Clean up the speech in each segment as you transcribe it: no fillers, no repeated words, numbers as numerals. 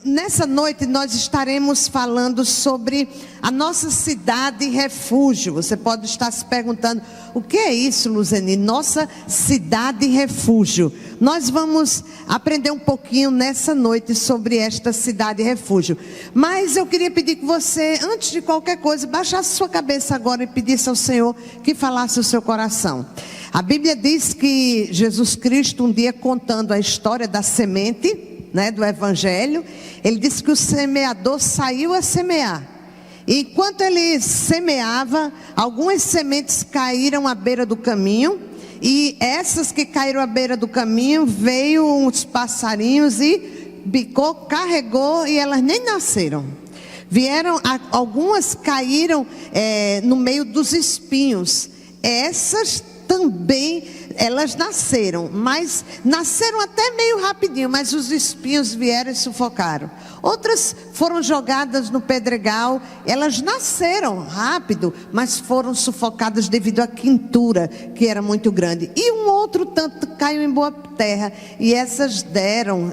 Nessa noite nós estaremos falando sobre a nossa cidade refúgio. Você pode estar se perguntando, o que é isso, Luzeni? Nossa cidade refúgio. Nós vamos aprender um pouquinho nessa noite sobre esta cidade refúgio. Mas eu queria pedir que você, antes de qualquer coisa, baixasse sua cabeça agora e pedisse ao Senhor que falasse o seu coração. A Bíblia diz que Jesus Cristo, um dia contando a história da semente, do Evangelho, ele disse que o semeador saiu a semear. E enquanto ele semeava, algumas sementes caíram à beira do caminho. E essas que caíram à beira do caminho, veio uns passarinhos e bicou, carregou e elas nem nasceram. Algumas caíram no meio dos espinhos. Essas também, elas nasceram, mas nasceram até meio rapidinho, mas os espinhos vieram e sufocaram. Outras foram jogadas no pedregal, elas nasceram rápido, mas foram sufocadas devido à quintura, que era muito grande. E um outro tanto caiu em boa terra, e essas deram,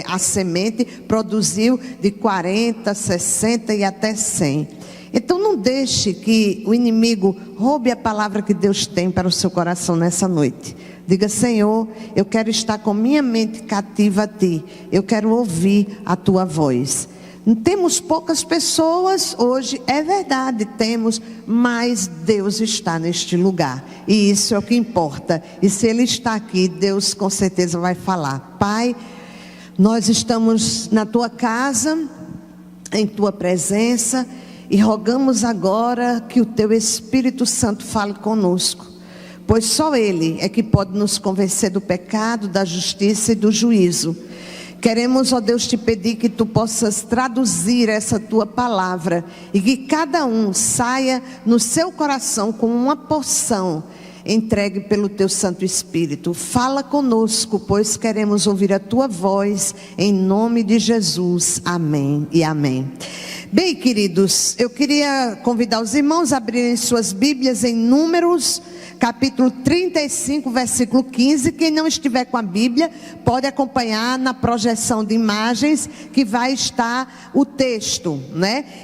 a semente produziu de 40, 60 e até 100. Então não deixe que o inimigo roube a palavra que Deus tem para o seu coração nessa noite. Diga: Senhor, eu quero estar com minha mente cativa a Ti. Eu quero ouvir a Tua voz. Temos poucas pessoas hoje, é verdade, temos, mas Deus está neste lugar. E isso é o que importa. E se Ele está aqui, Deus com certeza vai falar. Pai, nós estamos na Tua casa, em Tua presença, e rogamos agora que o Teu Espírito Santo fale conosco, pois só Ele é que pode nos convencer do pecado, da justiça e do juízo. Queremos, ó Deus, Te pedir que Tu possas traduzir essa Tua palavra e que cada um saia no seu coração com uma porção entregue pelo Teu Santo Espírito. Fala conosco, pois queremos ouvir a Tua voz, em nome de Jesus. Amém e amém. Bem, queridos, eu queria convidar os irmãos a abrirem suas Bíblias em Números, capítulo 35, versículo 15. Quem não estiver com a Bíblia, pode acompanhar na projeção de imagens, que vai estar o texto,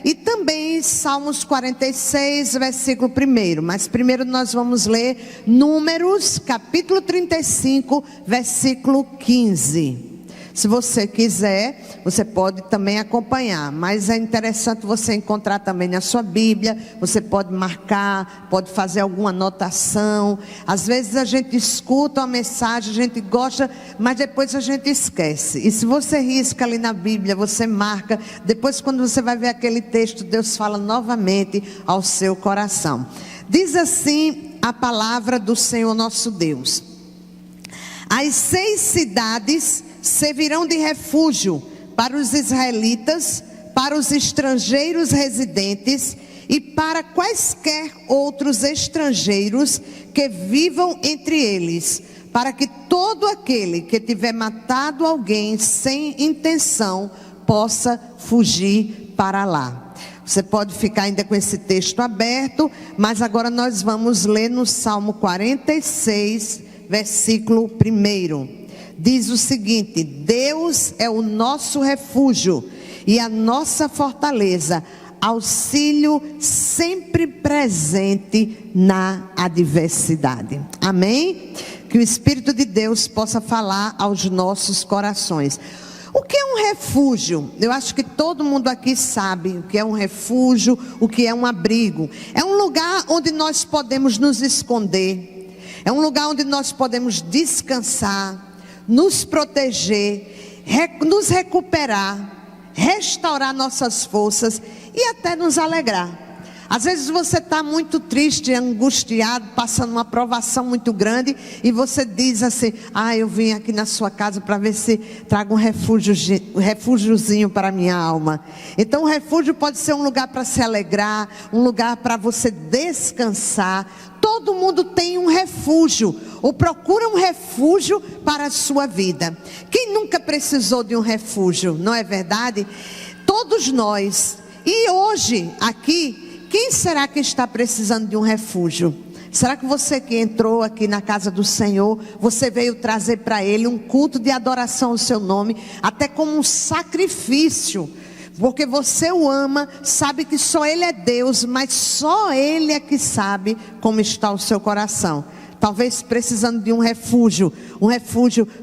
E também Salmos 46, versículo 1. Mas primeiro nós vamos ler Números, capítulo 35, versículo 15. Se você quiser, você pode também acompanhar, mas é interessante você encontrar também na sua Bíblia. Você pode marcar, pode fazer alguma anotação. Às vezes a gente escuta uma mensagem, a gente gosta, mas depois a gente esquece. E se você risca ali na Bíblia, você marca, depois quando você vai ver aquele texto, Deus fala novamente ao seu coração. Diz assim a palavra do Senhor nosso Deus: as 6 cidades servirão de refúgio para os israelitas, para os estrangeiros residentes e para quaisquer outros estrangeiros que vivam entre eles, para que todo aquele que tiver matado alguém sem intenção possa fugir para lá. Você pode ficar ainda com esse texto aberto, mas agora nós vamos ler no Salmo 46, versículo 1. Diz o seguinte: Deus é o nosso refúgio e a nossa fortaleza, auxílio sempre presente na adversidade. Amém? Que o Espírito de Deus possa falar aos nossos corações. O que é um refúgio? Eu acho que todo mundo aqui sabe o que é um refúgio, o que é um abrigo. É um lugar onde nós podemos nos esconder. É um lugar onde nós podemos descansar, nos proteger, nos recuperar, restaurar nossas forças e até nos alegrar. Às vezes você está muito triste, angustiado, passando uma provação muito grande, e você diz assim: eu vim aqui na sua casa para ver se trago um refúgiozinho para a minha alma. Então o refúgio pode ser um lugar para se alegrar, um lugar para você descansar. Todo mundo tem um refúgio, ou procura um refúgio para a sua vida. Quem nunca precisou de um refúgio, não é verdade? Todos nós. E hoje aqui quem será que está precisando de um refúgio? Será que você que entrou aqui na casa do Senhor, você veio trazer para Ele um culto de adoração ao seu nome, até como um sacrifício, porque você o ama, sabe que só Ele é Deus, mas só Ele é que sabe como está o seu coração. Talvez precisando de um refúgio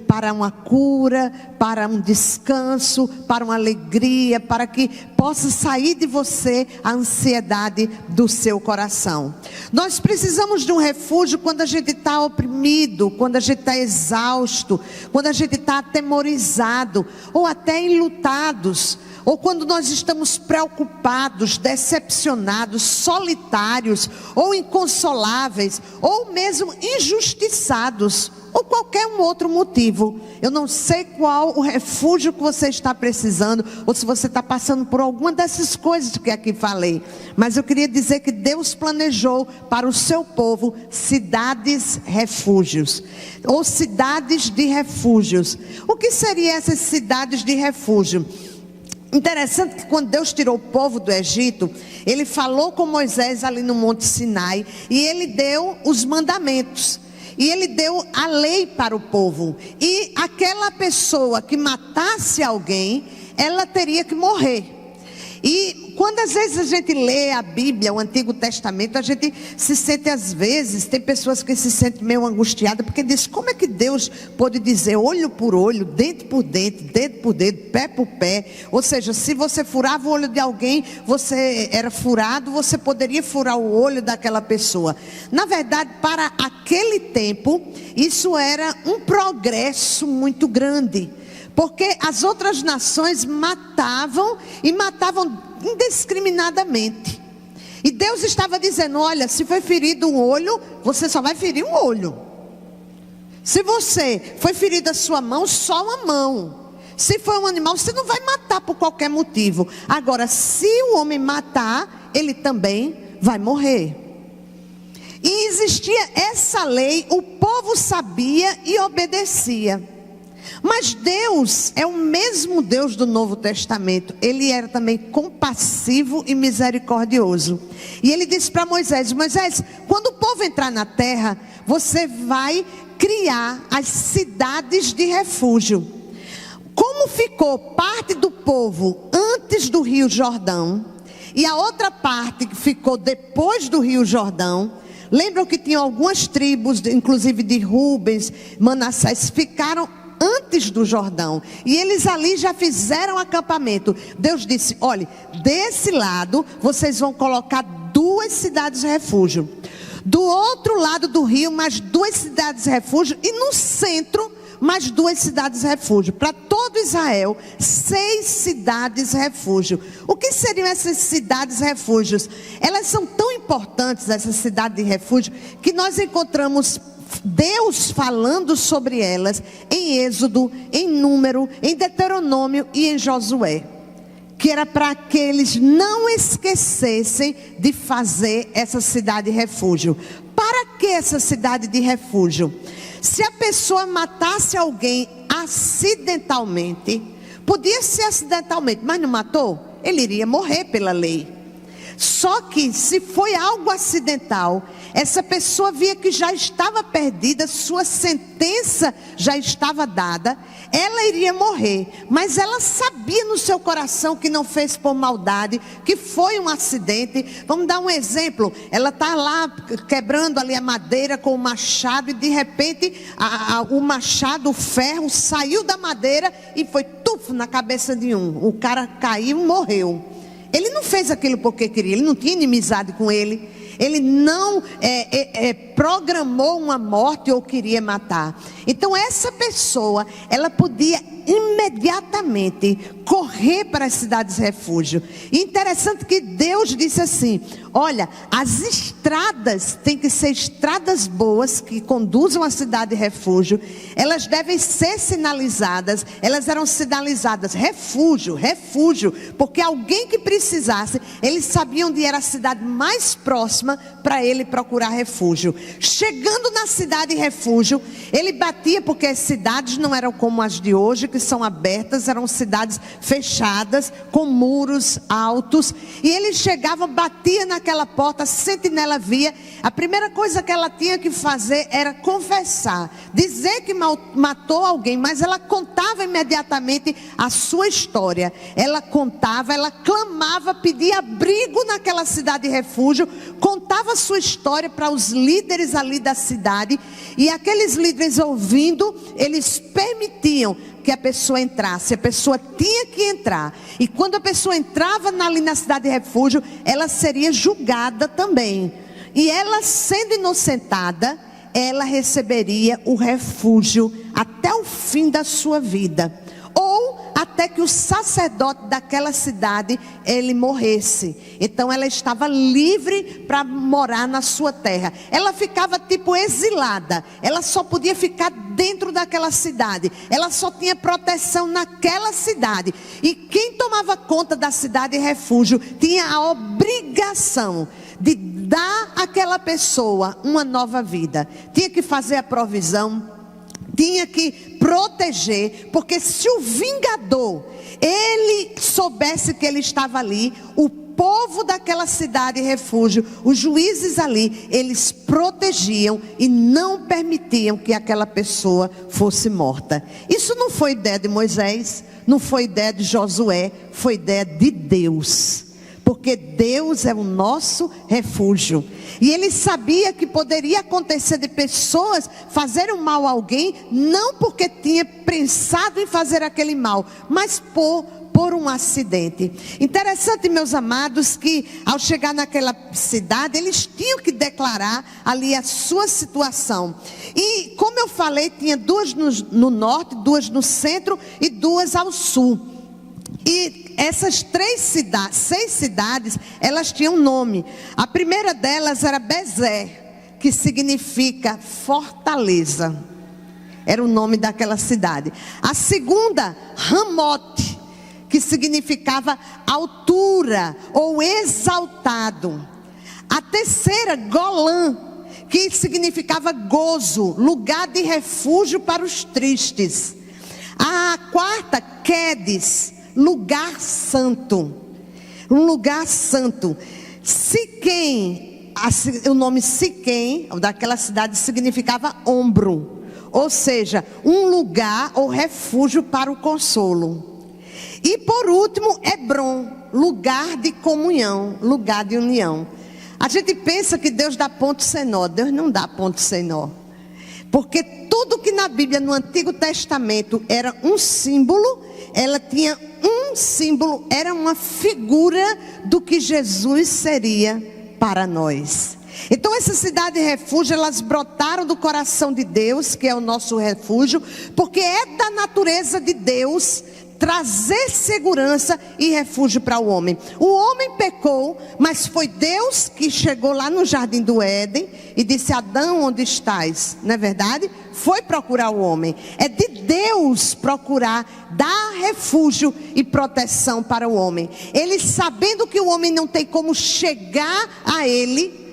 para uma cura, para um descanso, para uma alegria, para que possa sair de você a ansiedade do seu coração. Nós precisamos de um refúgio quando a gente está oprimido, quando a gente está exausto, quando a gente está atemorizado, ou até enlutados, ou quando nós estamos preocupados, decepcionados, solitários, ou inconsoláveis, ou mesmo injustiçados, ou qualquer um outro motivo. Eu não sei qual o refúgio que você está precisando, ou se você está passando por alguma dessas coisas que aqui falei, mas eu queria dizer que Deus planejou para o seu povo cidades refúgios, ou cidades de refúgios. O que seriam essas cidades de refúgio? Interessante que quando Deus tirou o povo do Egito, Ele falou com Moisés ali no Monte Sinai, e Ele deu os mandamentos, e Ele deu a lei para o povo, e aquela pessoa que matasse alguém, ela teria que morrer. E quando às vezes a gente lê a Bíblia, o Antigo Testamento, a gente se sente às vezes, tem pessoas que se sentem meio angustiadas, porque diz, como é que Deus pode dizer olho por olho, dente por dente, dedo por dedo, pé por pé? Ou seja, se você furava o olho de alguém, você era furado, você poderia furar o olho daquela pessoa. Na verdade, para aquele tempo, isso era um progresso muito grande, porque as outras nações matavam, e matavam indiscriminadamente. E Deus estava dizendo, olha, se foi ferido um olho, você só vai ferir um olho. Se você foi ferido a sua mão, só uma mão. Se foi um animal, você não vai matar por qualquer motivo. Agora, se o homem matar, ele também vai morrer. E existia essa lei, o povo sabia e obedecia. Mas Deus é o mesmo Deus do Novo Testamento. Ele era também compassivo e misericordioso. E Ele disse para Moisés, Moisés, quando o povo entrar na terra, você vai criar as cidades de refúgio. Como ficou parte do povo antes do Rio Jordão, e a outra parte que ficou depois do Rio Jordão, lembram que tinham algumas tribos, inclusive de Rubens, Manassés, ficaram antes do Jordão, e eles ali já fizeram acampamento. Deus disse, olha, desse lado vocês vão colocar 2 cidades refúgio, do outro lado do rio mais 2 cidades refúgio, e no centro mais 2 cidades refúgio. Para todo Israel, 6 cidades refúgio. O que seriam essas cidades refúgios? Elas são tão importantes, essa cidade de refúgio, que nós encontramos Deus falando sobre elas em Êxodo, em Número, em Deuteronômio e em Josué, que era para que eles não esquecessem de fazer essa cidade de refúgio. Para que essa cidade de refúgio? Se a pessoa matasse alguém acidentalmente, podia ser acidentalmente, mas não matou, ele iria morrer pela lei. Só que se foi algo acidental, essa pessoa via que já estava perdida, sua sentença já estava dada, ela iria morrer, mas ela sabia no seu coração que não fez por maldade, que foi um acidente. Vamos dar um exemplo, ela está lá quebrando ali a madeira com o machado, e de repente o machado, o ferro saiu da madeira e foi tufo na cabeça de um, o cara caiu e morreu. Ele não fez aquilo porque queria, ele não tinha inimizade com ele, ele não programou uma morte ou queria matar. Então essa pessoa, ela podia imediatamente correr para as cidades refúgio. E interessante que Deus disse assim, olha, as estradas têm que ser estradas boas, que conduzam à cidade de refúgio. Elas devem ser sinalizadas. Elas eram sinalizadas, refúgio, refúgio, porque alguém que precisasse, eles sabiam onde era a cidade mais próxima para ele procurar refúgio. Chegando na cidade de refúgio, ele batia, porque as cidades não eram como as de hoje, que são abertas, eram cidades fechadas, com muros altos, e ele chegava, batia naquela porta, a sentinela via, a primeira coisa que ela tinha que fazer era confessar, dizer que matou alguém, mas ela contava imediatamente a sua história. Ela contava, ela clamava, pedia abrigo naquela cidade refúgio, contava a sua história para os líderes ali da cidade, e aqueles líderes ouvindo, eles permitiam que a pessoa entrasse. A pessoa tinha que entrar, e quando a pessoa entrava ali na cidade de refúgio, ela seria julgada também, e ela sendo inocentada, ela receberia o refúgio até o fim da sua vida, ou até que o sacerdote daquela cidade, ele morresse. Então ela estava livre para morar na sua terra. Ela ficava tipo exilada, ela só podia ficar dentro daquela cidade, ela só tinha proteção naquela cidade, e quem tomava conta da cidade refúgio tinha a obrigação de dar àquela pessoa uma nova vida, tinha que fazer a provisão, tinha que proteger, porque se o vingador, ele soubesse que ele estava ali, o povo daquela cidade refúgio, os juízes ali, eles protegiam e não permitiam que aquela pessoa fosse morta. Isso não foi ideia de Moisés, não foi ideia de Josué, foi ideia de Deus. Porque Deus é o nosso refúgio. E ele sabia que poderia acontecer de pessoas fazerem mal a alguém, não porque tinha pensado em fazer aquele mal, mas por um acidente. Interessante, meus amados, que ao chegar naquela cidade, eles tinham que declarar ali a sua situação. E como eu falei, tinha duas no norte, duas no centro e duas ao sul. E essas seis cidades, elas tinham nome. A primeira delas era Bezer, que significa fortaleza. Era o nome daquela cidade. A segunda, Ramote, que significava altura ou exaltado. A terceira, Golã, que significava gozo, lugar de refúgio para os tristes. A quarta, Quedes, lugar santo, um lugar santo. Siquém, o nome Siquém, daquela cidade, significava ombro, ou seja, um lugar ou refúgio para o consolo. E por último, Hebrom, lugar de comunhão, lugar de união. A gente pensa que Deus dá ponto sem nó. Deus não dá ponto sem nó, porque tudo que na Bíblia, no Antigo Testamento, era um símbolo, ela tinha um símbolo, era uma figura do que Jesus seria para nós. Então essa cidade de refúgio, elas brotaram do coração de Deus, que é o nosso refúgio, porque é da natureza de Deus trazer segurança e refúgio para o homem. O homem pecou, mas foi Deus que chegou lá no jardim do Éden e disse: Adão, onde estás? Não é verdade? Foi procurar o homem. É de Deus procurar dar refúgio e proteção para o homem. Ele, sabendo que o homem não tem como chegar a ele,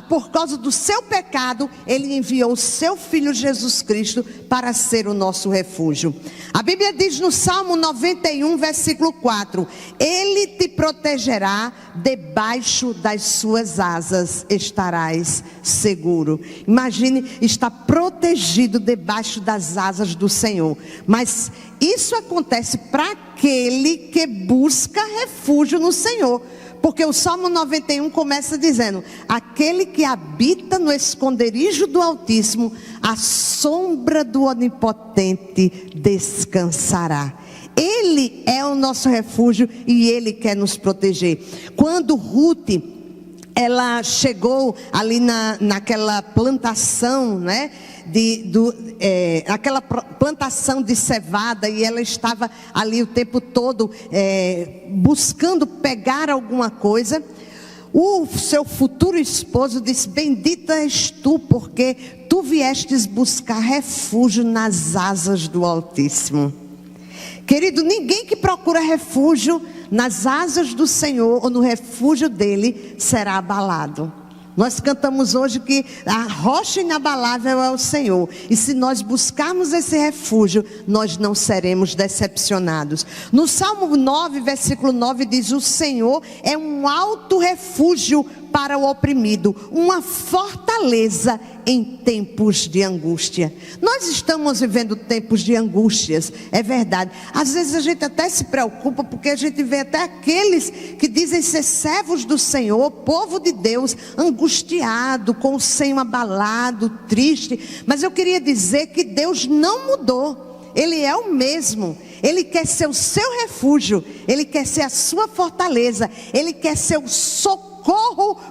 por causa do seu pecado, ele enviou o seu Filho Jesus Cristo para ser o nosso refúgio. A Bíblia diz no Salmo 91, versículo 4: Ele te protegerá, debaixo das suas asas estarás seguro. Imagine estar protegido debaixo das asas do Senhor. Mas isso acontece para aquele que busca refúgio no Senhor. Porque o Salmo 91 começa dizendo: aquele que habita no esconderijo do Altíssimo, à sombra do Onipotente descansará. Ele é o nosso refúgio e Ele quer nos proteger. Quando Ruth, ela chegou ali naquela plantação, né? Aquela plantação de cevada, e ela estava ali o tempo todo buscando pegar alguma coisa. O seu futuro esposo disse: bendita és tu, porque tu viestes buscar refúgio nas asas do Altíssimo. Querido, ninguém que procura refúgio nas asas do Senhor ou no refúgio dele será abalado. Nós cantamos hoje que a rocha inabalável é o Senhor. E se nós buscarmos esse refúgio, nós não seremos decepcionados. No Salmo 9, versículo 9 diz: o Senhor é um alto refúgio para o oprimido, uma fortaleza em tempos de angústia. Nós estamos vivendo tempos de angústias, é verdade. Às vezes a gente até se preocupa, porque a gente vê até aqueles que dizem ser servos do Senhor, povo de Deus, angustiado, com o senho abalado, triste. Mas eu queria dizer que Deus não mudou, Ele é o mesmo. Ele quer ser o seu refúgio, Ele quer ser a sua fortaleza, Ele quer ser o socorro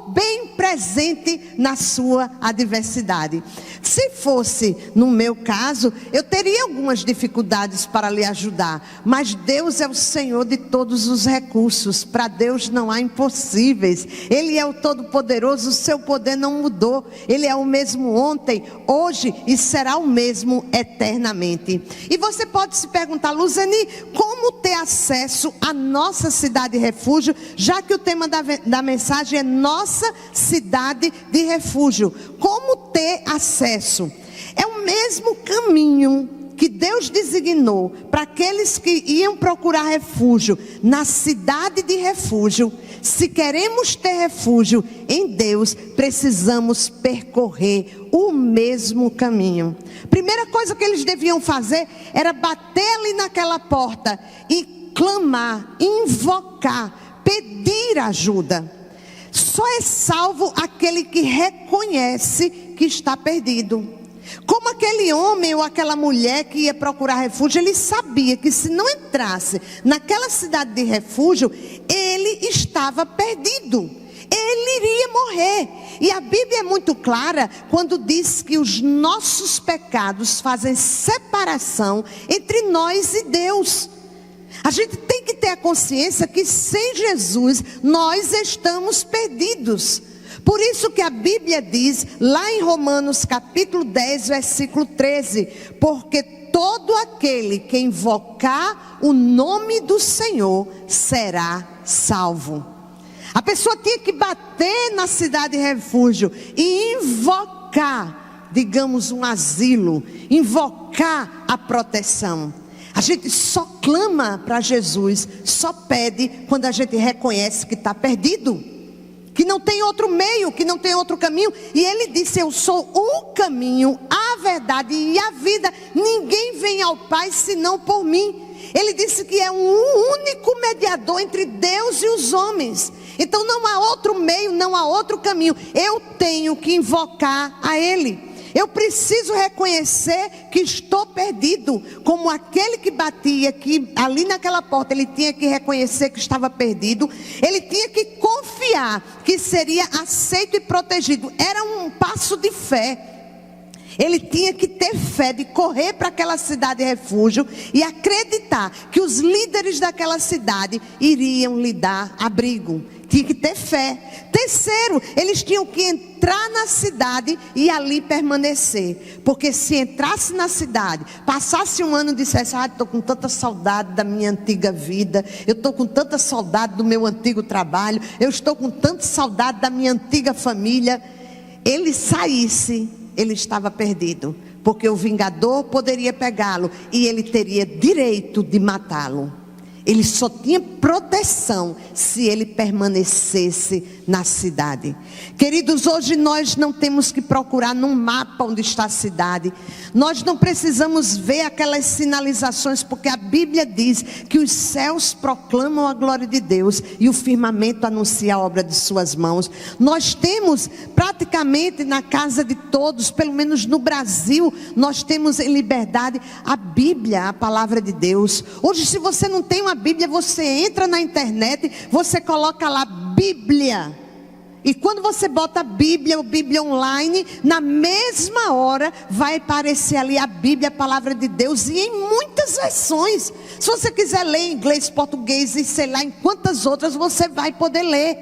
bem presente na sua adversidade. Se fosse no meu caso, eu teria algumas dificuldades para lhe ajudar, mas Deus é o Senhor de todos os recursos. Para Deus não há impossíveis. Ele é o Todo-Poderoso, o seu poder não mudou. Ele é o mesmo ontem, hoje e será o mesmo eternamente. E você pode se perguntar, Luzeni, como ter acesso à nossa cidade de refúgio, já que o tema da mensagem é nossa cidade de refúgio. Como ter acesso? É o mesmo caminho que Deus designou para aqueles que iam procurar refúgio na cidade de refúgio. Se queremos ter refúgio em Deus, precisamos percorrer o mesmo caminho. Primeira coisa que eles deviam fazer era bater ali naquela porta e clamar, invocar, pedir ajuda. Só é salvo aquele que reconhece que está perdido. Como aquele homem ou aquela mulher que ia procurar refúgio, ele sabia que se não entrasse naquela cidade de refúgio, ele estava perdido. Ele iria morrer. E a Bíblia é muito clara quando diz que os nossos pecados fazem separação entre nós e Deus. A gente tem que ter a consciência que sem Jesus nós estamos perdidos. Por isso que a Bíblia diz lá em Romanos capítulo 10, versículo 13: porque todo aquele que invocar o nome do Senhor será salvo. A pessoa tinha que bater na cidade de refúgio e invocar, digamos, um asilo, invocar a proteção. A gente só clama para Jesus, só pede quando a gente reconhece que está perdido, que não tem outro meio, que não tem outro caminho. E Ele disse: eu sou o caminho, a verdade e a vida. Ninguém vem ao Pai senão por mim. Ele disse que é um único mediador entre Deus e os homens. Então não há outro meio, não há outro caminho. Eu tenho que invocar a Ele. Eu preciso reconhecer que estou perdido, como aquele que batia, que ali naquela porta, ele tinha que reconhecer que estava perdido. Ele tinha que confiar que seria aceito e protegido. Era um passo de fé. Ele tinha que ter fé de correr para aquela cidade de refúgio e acreditar que os líderes daquela cidade iriam lhe dar abrigo. Tinha que ter fé. Terceiro, eles tinham que entrar na cidade e ali permanecer. Porque se entrasse na cidade, passasse um ano e dissesse: estou com tanta saudade da minha antiga vida, eu estou com tanta saudade do meu antigo trabalho, eu estou com tanta saudade da minha antiga família. Ele saísse, ele estava perdido. Porque o vingador poderia pegá-lo e ele teria direito de matá-lo. Ele só tinha proteção se ele permanecesse na cidade. Queridos, hoje nós não temos que procurar num mapa onde está a cidade. Nós não precisamos ver aquelas sinalizações, porque a Bíblia diz que os céus proclamam a glória de Deus e o firmamento anuncia a obra de suas mãos. Nós temos praticamente na casa de todos, pelo menos no Brasil, nós temos em liberdade a Bíblia, a palavra de Deus. Hoje, se você não tem uma Bíblia, você entra na internet, você coloca lá Bíblia. E quando você bota Bíblia ou Bíblia online, na mesma hora vai aparecer ali a Bíblia, a palavra de Deus, e em muitas versões. Se você quiser ler em inglês, português e sei lá em quantas outras, você vai poder ler.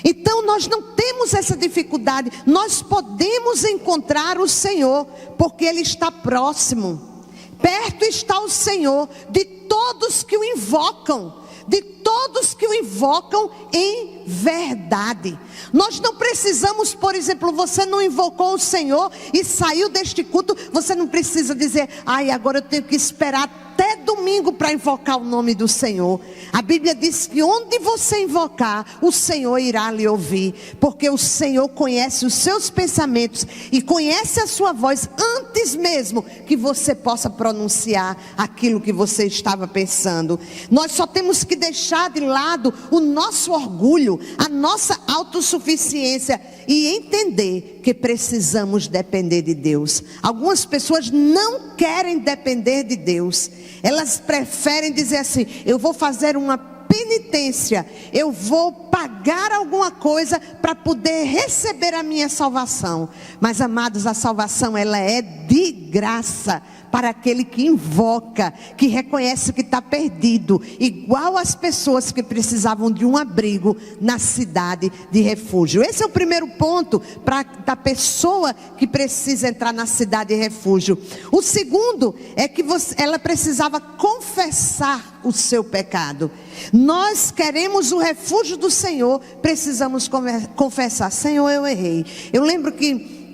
Então nós não temos essa dificuldade. Nós podemos encontrar o Senhor, porque Ele está próximo. Perto está o Senhor de todos que o invocam, de todos que o invocam em verdade. Nós não precisamos, por exemplo, você não invocou o Senhor e saiu deste culto, você não precisa dizer, ai, agora eu tenho que esperar até domingo para invocar o nome do Senhor. A Bíblia diz que onde você invocar, o Senhor irá lhe ouvir, porque o Senhor conhece os seus pensamentos e conhece a sua voz antes mesmo que você possa pronunciar aquilo que você estava pensando. Nós só temos que deixar de lado o nosso orgulho, a nossa autossuficiência e entender que precisamos depender de Deus. Algumas pessoas não querem depender de Deus. Elas preferem dizer assim, eu vou fazer uma penitência, eu vou pagar alguma coisa para poder receber a minha salvação. Mas, amados, a salvação ela é de graça para aquele que invoca, que reconhece que está perdido, igual as pessoas que precisavam de um abrigo na cidade de refúgio. Esse é o primeiro ponto para a pessoa que precisa entrar na cidade de refúgio. O segundo é que ela precisava confessar o seu pecado. Nós queremos o refúgio do Senhor, precisamos confessar, Senhor, eu errei. Eu lembro que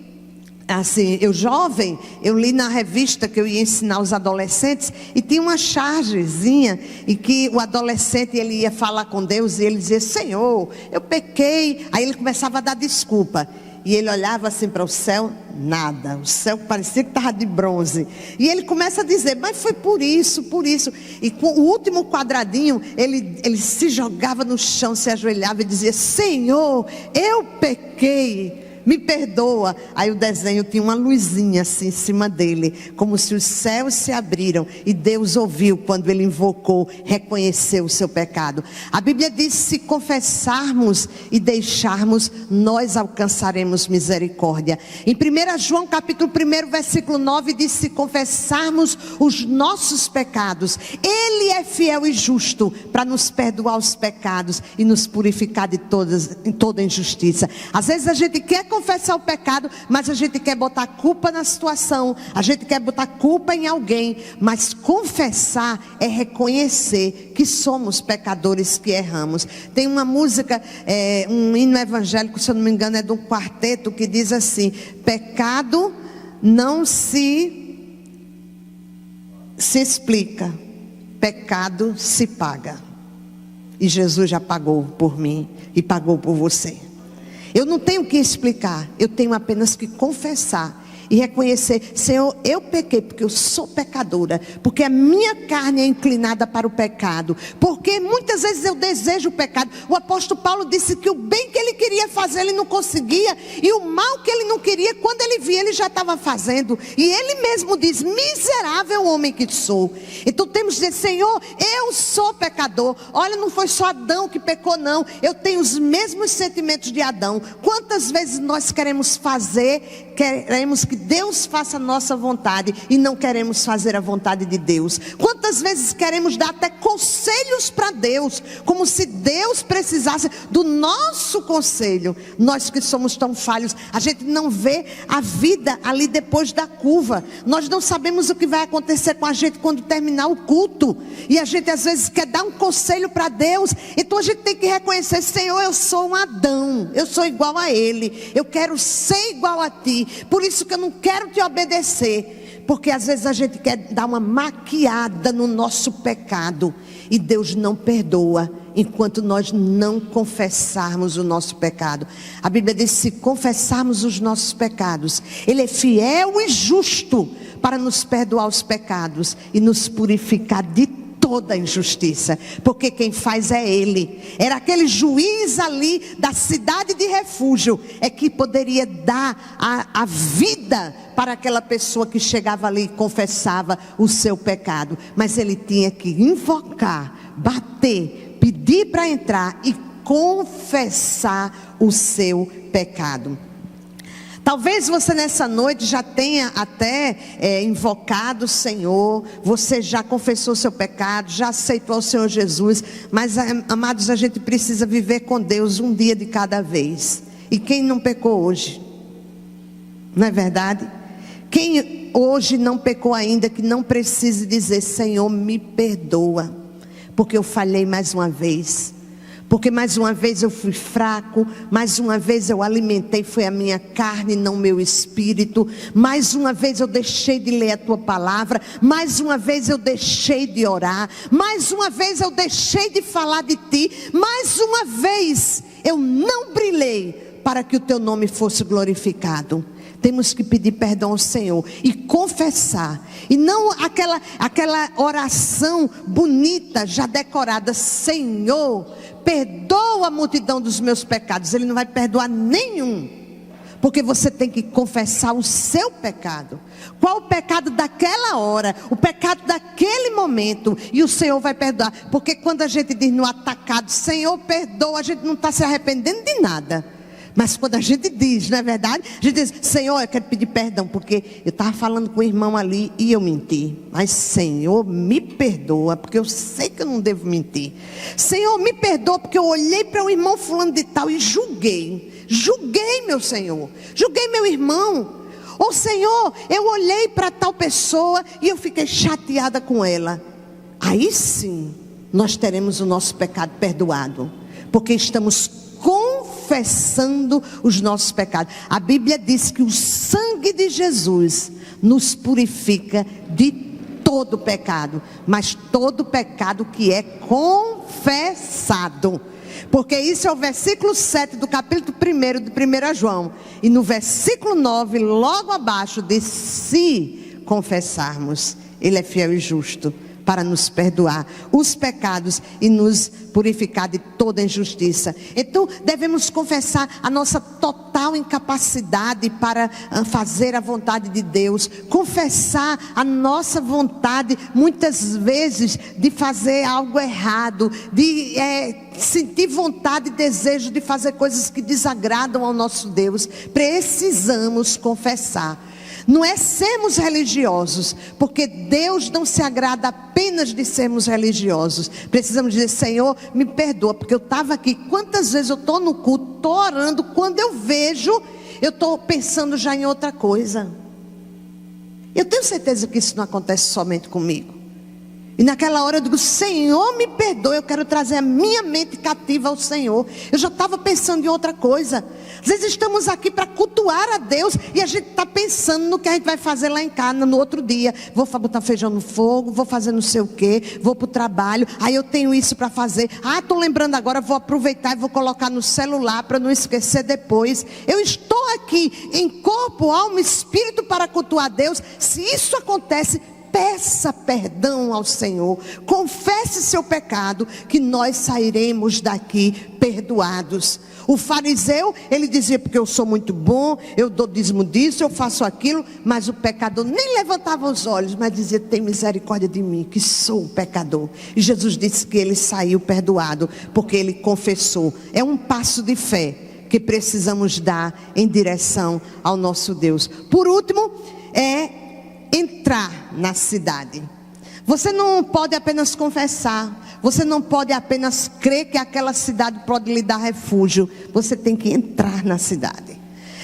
assim, eu jovem, eu li na revista que eu ia ensinar os adolescentes e tinha uma chargezinha e que o adolescente ele ia falar com Deus e ele dizia, Senhor, eu pequei. Aí ele começava a dar desculpa e ele olhava assim para o céu, nada, o céu parecia que estava de bronze. E ele começa a dizer, mas foi por isso. E com o último quadradinho, ele se jogava no chão, se ajoelhava e dizia, Senhor, eu pequei, me perdoa. Aí o desenho tinha uma luzinha assim em cima dele, como se os céus se abriram e Deus ouviu quando ele invocou, reconheceu o seu pecado. A Bíblia diz, se confessarmos e deixarmos, nós alcançaremos misericórdia. Em 1 João capítulo 1 versículo 9 diz, se confessarmos os nossos pecados, Ele é fiel e justo para nos perdoar os pecados e nos purificar de toda injustiça. Às vezes a gente quer confessar o pecado, mas a gente quer botar culpa na situação, a gente quer botar culpa em alguém, mas confessar é reconhecer que somos pecadores, que erramos. Tem uma música, um hino evangélico, se eu não me engano é de um quarteto, que diz assim, pecado não se explica, pecado se paga, e Jesus já pagou por mim e pagou por você. Eu não tenho que explicar, eu tenho apenas que confessar e reconhecer, Senhor, eu pequei porque eu sou pecadora, porque a minha carne é inclinada para o pecado, porque muitas vezes eu desejo o pecado. O apóstolo Paulo disse que o bem que ele queria fazer ele não conseguia, e o mal que ele não queria, quando ele via, ele já estava fazendo. E ele mesmo diz, miserável homem que sou. Então temos que dizer, Senhor, eu sou pecador. Olha, não foi só Adão que pecou não, eu tenho os mesmos sentimentos de Adão. Quantas vezes nós queremos que Deus faça a nossa vontade e não queremos fazer a vontade de Deus? Quantas vezes queremos dar até conselhos para Deus, como se Deus precisasse do nosso conselho? Nós que somos tão falhos, a gente não vê a vida ali depois da curva. Nós não sabemos o que vai acontecer com a gente quando terminar o culto, e a gente às vezes quer dar um conselho para Deus. Então a gente tem que reconhecer, Senhor, eu sou um Adão, eu sou igual a ele, eu quero ser igual a ti, por isso que eu não quero te obedecer, porque às vezes a gente quer dar uma maquiada no nosso pecado, e Deus não perdoa enquanto nós não confessarmos o nosso pecado. A Bíblia diz, se confessarmos os nossos pecados, Ele é fiel e justo para nos perdoar os pecados e nos purificar de toda injustiça, porque quem faz é Ele. Era aquele juiz ali da cidade de refúgio, é que poderia dar a vida para aquela pessoa que chegava ali e confessava o seu pecado, mas ele tinha que invocar, bater, pedir para entrar e confessar o seu pecado. Talvez você nessa noite já tenha até invocado o Senhor, você já confessou o seu pecado, já aceitou o Senhor Jesus, mas amados, a gente precisa viver com Deus um dia de cada vez. E quem não pecou hoje? Não é verdade? Quem hoje não pecou ainda, que não precise dizer, Senhor, me perdoa, porque eu falhei mais uma vez, Porque mais uma vez eu fui fraco, mais uma vez eu alimentei, foi a minha carne, não meu espírito. Mais uma vez eu deixei de ler a tua palavra, mais uma vez eu deixei de orar, mais uma vez eu deixei de falar de ti, mais uma vez eu não brilhei para que o teu nome fosse glorificado. Temos que pedir perdão ao Senhor e confessar. E não aquela oração bonita, já decorada. Senhor, perdoa a multidão dos meus pecados. Ele não vai perdoar nenhum. Porque você tem que confessar o seu pecado. Qual o pecado daquela hora? O pecado daquele momento. E o Senhor vai perdoar. Porque quando a gente diz no atacado, Senhor, perdoa, a gente não está se arrependendo de nada. Mas quando a gente diz, não é verdade? A gente diz, Senhor, eu quero pedir perdão, porque eu estava falando com o irmão ali e eu menti. Mas Senhor, me perdoa, porque eu sei que eu não devo mentir. Senhor, me perdoa, porque eu olhei para o irmão fulano de tal e julguei. Julguei, meu Senhor. Julguei meu irmão. Ou Senhor, eu olhei para tal pessoa e eu fiquei chateada com ela. Aí sim, nós teremos o nosso pecado perdoado. Porque estamos confessando os nossos pecados. A Bíblia diz que o sangue de Jesus nos purifica de todo pecado, mas todo pecado que é confessado. Porque isso é o versículo 7 do capítulo 1 de 1 João. E no versículo 9, logo abaixo, diz: se confessarmos, Ele é fiel e justo para nos perdoar os pecados e nos purificar de toda injustiça. Então devemos confessar a nossa total incapacidade para fazer a vontade de Deus. Confessar a nossa vontade muitas vezes de fazer algo errado, de sentir vontade e desejo de fazer coisas que desagradam ao nosso Deus. Precisamos confessar. Não é sermos religiosos, porque Deus não se agrada apenas de sermos religiosos. Precisamos dizer: Senhor, me perdoa, porque eu estava aqui. Quantas vezes eu estou no culto, estou orando, quando eu vejo, eu estou pensando já em outra coisa. Eu tenho certeza que isso não acontece somente comigo. E naquela hora eu digo: Senhor, me perdoa, eu quero trazer a minha mente cativa ao Senhor. Eu já estava pensando em outra coisa. Às vezes estamos aqui para cultuar a Deus e a gente está pensando no que a gente vai fazer lá em casa no outro dia. Vou botar feijão no fogo, vou fazer não sei o que, vou para o trabalho, aí eu tenho isso para fazer. Estou lembrando agora, vou aproveitar e vou colocar no celular para não esquecer depois. Eu estou aqui em corpo, alma e espírito para cultuar a Deus. Se isso acontece, peça perdão ao Senhor, confesse seu pecado, que nós sairemos daqui perdoados. O fariseu, ele dizia: porque eu sou muito bom, eu dou dízimo disso, eu faço aquilo. Mas o pecador nem levantava os olhos, mas dizia: tem misericórdia de mim, que sou um pecador. E Jesus disse que ele saiu perdoado, porque ele confessou. É um passo de fé que precisamos dar em direção ao nosso Deus. Por último, entrar na cidade. Você não pode apenas confessar, você não pode apenas crer que aquela cidade pode lhe dar refúgio. Você tem que entrar na cidade.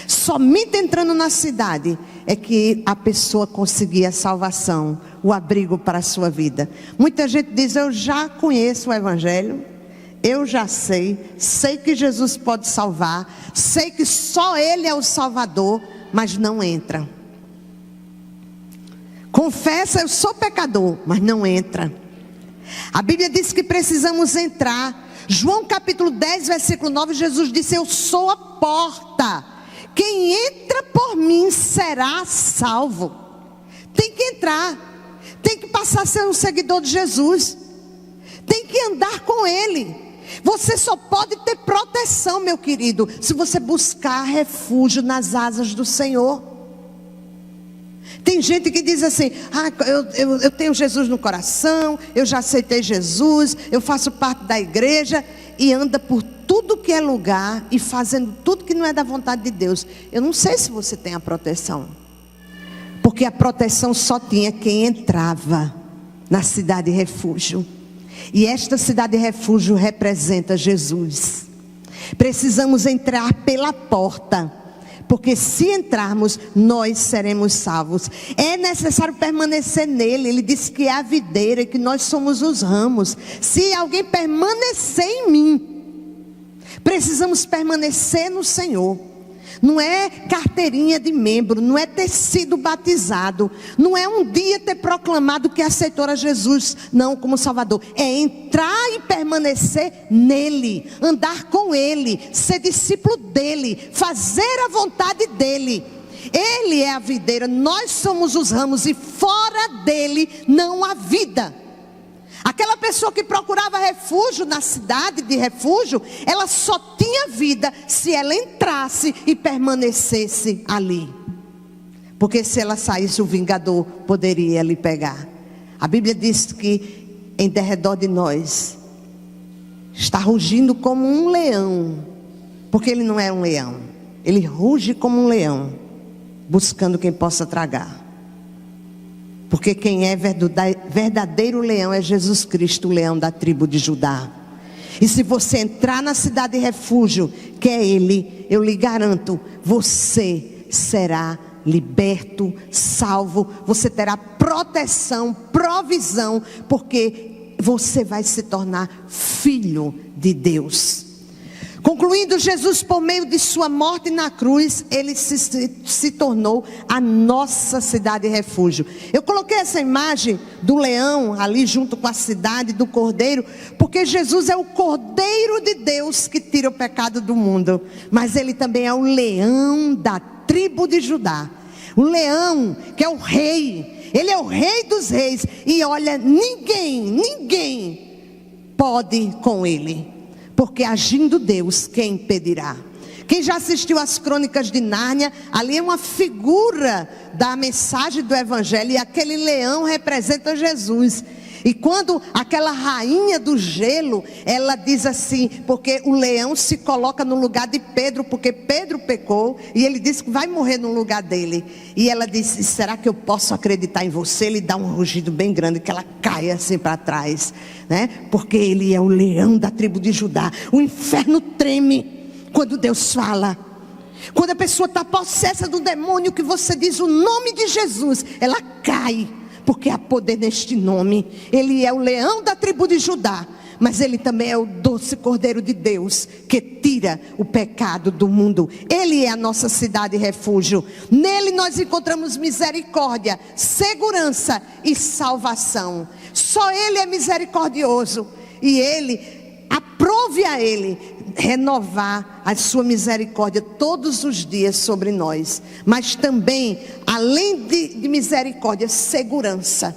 Somente entrando na cidade é que a pessoa conseguir a salvação, o abrigo para a sua vida. Muita gente diz: eu já conheço o Evangelho, eu já sei que Jesus pode salvar, sei que só Ele é o Salvador, mas não entra. Confessa: eu sou pecador, mas não entra. A Bíblia diz que precisamos entrar. João capítulo 10, versículo 9, Jesus disse: eu sou a porta. Quem entra por mim será salvo. Tem que entrar. Tem que passar a ser um seguidor de Jesus. Tem que andar com Ele. Você só pode ter proteção, meu querido, se você buscar refúgio nas asas do Senhor. Tem gente que diz assim: eu tenho Jesus no coração, eu já aceitei Jesus, eu faço parte da igreja, e anda por tudo que é lugar e fazendo tudo que não é da vontade de Deus. Eu não sei se você tem a proteção, porque a proteção só tinha quem entrava na cidade refúgio. E esta cidade refúgio representa Jesus. Precisamos entrar pela porta, porque se entrarmos, nós seremos salvos. É necessário permanecer nele. Ele disse que é a videira e que nós somos os ramos. Se alguém permanecer em mim Precisamos permanecer no Senhor. Não é carteirinha de membro, não é ter sido batizado, não é um dia ter proclamado que aceitou a Jesus, não, como Salvador. É entrar e permanecer nele, andar com ele, ser discípulo dele, fazer a vontade dele. Ele é a videira, nós somos os ramos e fora dele não há vida. Aquela pessoa que procurava refúgio na cidade de refúgio, ela só tinha vida se ela entrasse e permanecesse ali. Porque se ela saísse, o vingador poderia lhe pegar. A Bíblia diz que em derredor de nós está rugindo como um leão. Porque ele não é um leão, ele ruge como um leão, buscando quem possa tragar. Porque quem é verdadeiro leão é Jesus Cristo, o leão da tribo de Judá. E se você entrar na cidade de refúgio, que é Ele, eu lhe garanto, você será liberto, salvo. Você terá proteção, provisão, porque você vai se tornar filho de Deus. Concluindo, Jesus, por meio de sua morte na cruz, ele se tornou a nossa cidade de refúgio. Eu coloquei essa imagem do leão ali junto com a cidade do cordeiro, porque Jesus é o cordeiro de Deus que tira o pecado do mundo. Mas ele também é o leão da tribo de Judá. O leão que é o rei, ele é o rei dos reis. E olha, ninguém pode com ele. Porque agindo Deus, quem impedirá? Quem já assistiu às Crônicas de Nárnia, ali é uma figura da mensagem do Evangelho. E aquele leão representa Jesus. E quando aquela rainha do gelo, ela diz assim, porque o leão se coloca no lugar de Pedro, porque Pedro pecou, e ele disse que vai morrer no lugar dele. E ela disse, será que eu posso acreditar em você? Ele dá um rugido bem grande, que ela cai assim para trás, né? Porque ele é o leão da tribo de Judá. O inferno treme quando Deus fala. Quando a pessoa está possessa do demônio, que você diz o nome de Jesus, ela cai. Porque há poder neste nome. Ele é o leão da tribo de Judá, mas ele também é o doce cordeiro de Deus, que tira o pecado do mundo. Ele é a nossa cidade de refúgio. Nele nós encontramos misericórdia, segurança e salvação. Só ele é misericordioso. E ele, aprove a ele renovar a sua misericórdia todos os dias sobre nós. Mas também, além de misericórdia, segurança.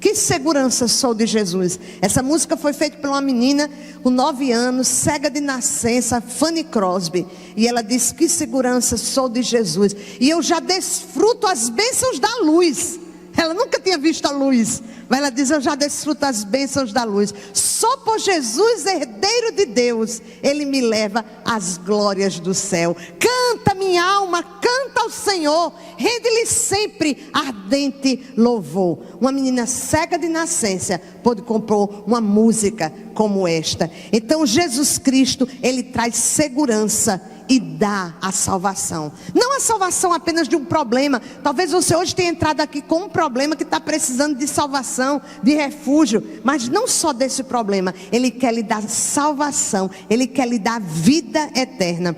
Que segurança sou de Jesus? Essa música foi feita por uma menina com 9 anos, cega de nascença, Fanny Crosby. E ela diz, que segurança sou de Jesus. E eu já desfruto as bênçãos da luz. Ela nunca tinha visto a luz, mas ela diz, eu já desfruto as bênçãos da luz. Só por Jesus, herdeiro de Deus, ele me leva às glórias do céu. Canta minha alma, canta ao Senhor, rende-lhe sempre ardente louvor. Uma menina cega de nascença pôde compor uma música como esta. Então Jesus Cristo, ele traz segurança e dá a salvação. Não a salvação apenas de um problema. Talvez você hoje tenha entrado aqui com um problema que está precisando de salvação, de refúgio. Mas não só desse problema. Ele quer lhe dar salvação. Ele quer lhe dar vida eterna.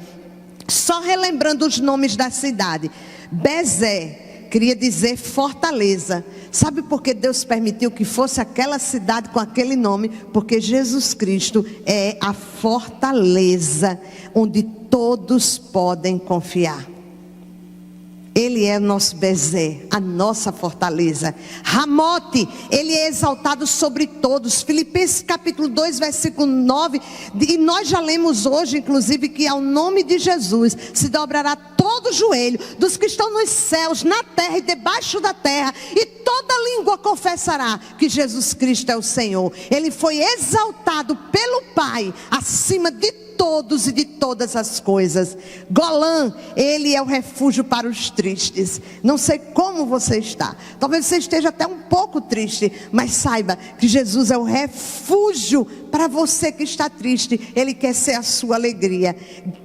Só relembrando os nomes da cidade. Bezé queria dizer fortaleza. Sabe por que Deus permitiu que fosse aquela cidade com aquele nome? Porque Jesus Cristo é a fortaleza onde todos podem confiar. Ele é o nosso Bezé, a nossa fortaleza. Ramote, ele é exaltado sobre todos. Filipenses capítulo 2, versículo 9. E nós já lemos hoje, inclusive, que ao nome de Jesus se dobrará todo o joelho dos que estão nos céus, na terra e debaixo da terra. E toda língua confessará que Jesus Cristo é o Senhor. Ele foi exaltado pelo Pai acima de todos e de todas as coisas. Golã, ele é o refúgio para os tristes. Não sei como você está, talvez você esteja até um pouco triste, mas saiba que Jesus é o refúgio para você que está triste. Ele quer ser a sua alegria.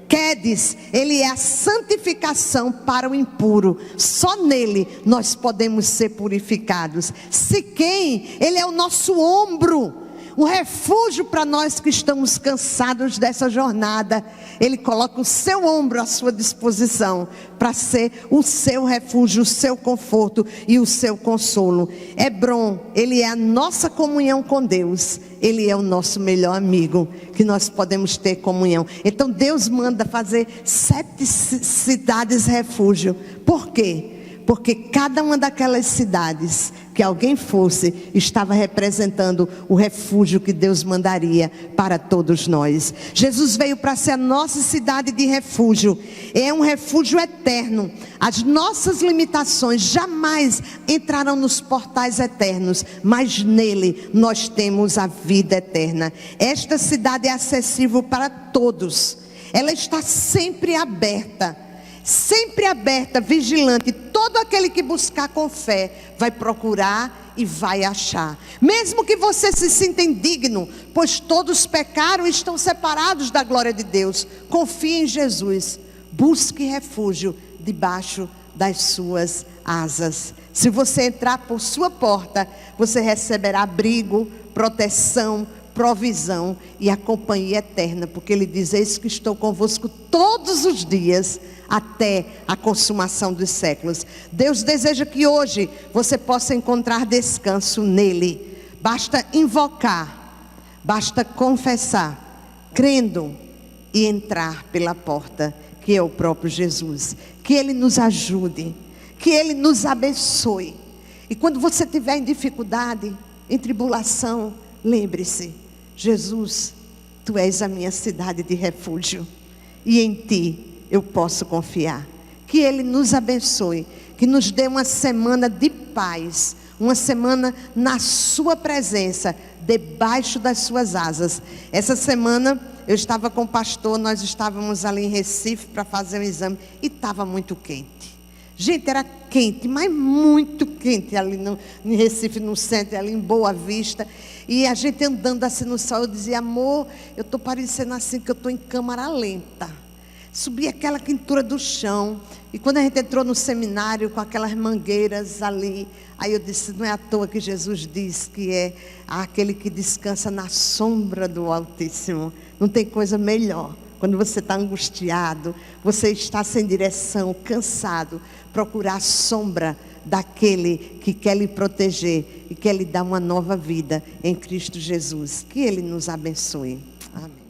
Quedes, ele é a santificação para o impuro. Só nele nós podemos ser purificados. Siquém, ele é o nosso ombro. um refúgio para nós que estamos cansados dessa jornada. Ele coloca o seu ombro à sua disposição para ser o seu refúgio, o seu conforto e o seu consolo. Hebrom, ele é a nossa comunhão com Deus. Ele é o nosso melhor amigo, que nós podemos ter comunhão. Então Deus manda fazer 7 cidades refúgio. Por quê? Porque cada uma daquelas cidades que alguém fosse, estava representando o refúgio que Deus mandaria para todos nós. Jesus veio para ser a nossa cidade de refúgio. É um refúgio eterno. As nossas limitações jamais entrarão nos portais eternos, mas nele nós temos a vida eterna. Esta cidade é acessível para todos. Ela está sempre aberta, vigilante. Todo aquele que buscar com fé vai procurar e vai achar. Mesmo que você se sinta indigno, pois todos pecaram e estão separados da glória de Deus. Confie em Jesus. Busque refúgio debaixo das suas asas. Se você entrar por sua porta, você receberá abrigo, proteção, provisão e a companhia eterna, porque ele diz: eis que estou convosco todos os dias, até a consumação dos séculos. Deus deseja que hoje você possa encontrar descanso nele. Basta invocar, basta confessar, crendo e entrar pela porta, que é o próprio Jesus. Que ele nos ajude, que ele nos abençoe. E quando você estiver em dificuldade, em tribulação, lembre-se: Jesus, tu és a minha cidade de refúgio, e em ti eu posso confiar. Que ele nos abençoe, que nos dê uma semana de paz, uma semana na sua presença, debaixo das suas asas. Essa semana eu estava com o pastor, nós estávamos ali em Recife para fazer um exame, e estava muito quente. Gente, era quente, mas muito quente ali em Recife, no centro, ali em Boa Vista. E a gente andando assim no sol, eu dizia: amor, eu estou parecendo assim que eu estou em câmara lenta. Subia aquela quentura do chão. E quando a gente entrou no seminário com aquelas mangueiras ali, aí eu disse: não é à toa que Jesus diz que é aquele que descansa na sombra do Altíssimo. Não tem coisa melhor. Quando você está angustiado, você está sem direção, cansado, procurar a sombra daquele que quer lhe proteger e quer lhe dar uma nova vida em Cristo Jesus. Que ele nos abençoe. Amém.